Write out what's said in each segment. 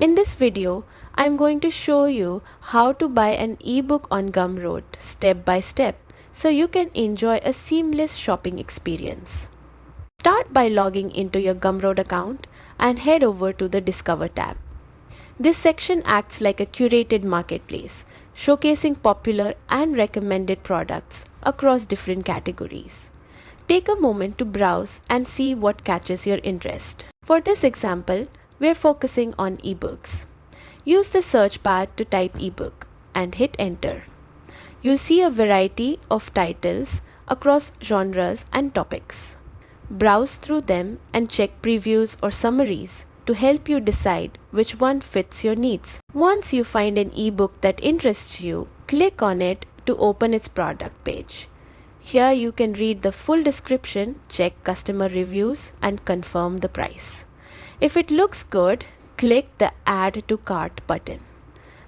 In this video, I am going to show you how to buy an ebook on Gumroad step by step so you can enjoy a seamless shopping experience. Start by logging into your Gumroad account and head over to the Discover tab. This section acts like a curated marketplace, showcasing popular and recommended products across different categories. Take a moment to browse and see what catches your interest. For this example, we are focusing on ebooks. Use the search bar to type ebook and hit enter. You'll see a variety of titles across genres and topics. Browse through them and check previews or summaries to help you decide which one fits your needs. Once you find an ebook that interests you, click on it to open its product page. Here you can read the full description, check customer reviews, and confirm the price. If it looks good, click the Add to Cart button.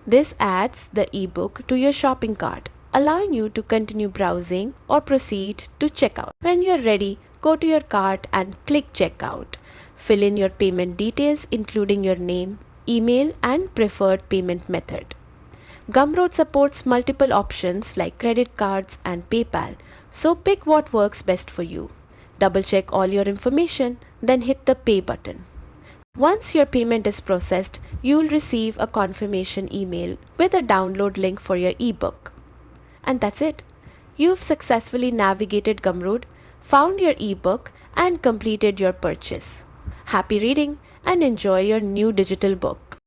This adds the ebook to your shopping cart, allowing you to continue browsing or proceed to checkout. When you're ready, go to your cart and click Checkout. Fill in your payment details including your name, email, and preferred payment method. Gumroad supports multiple options like credit cards and PayPal, so pick what works best for you. Double check all your information, then hit the Pay button. Once your payment is processed, you'll receive a confirmation email with a download link for your ebook. And that's it. You've successfully navigated Gumroad, found your ebook, and completed your purchase. Happy reading and enjoy your new digital book.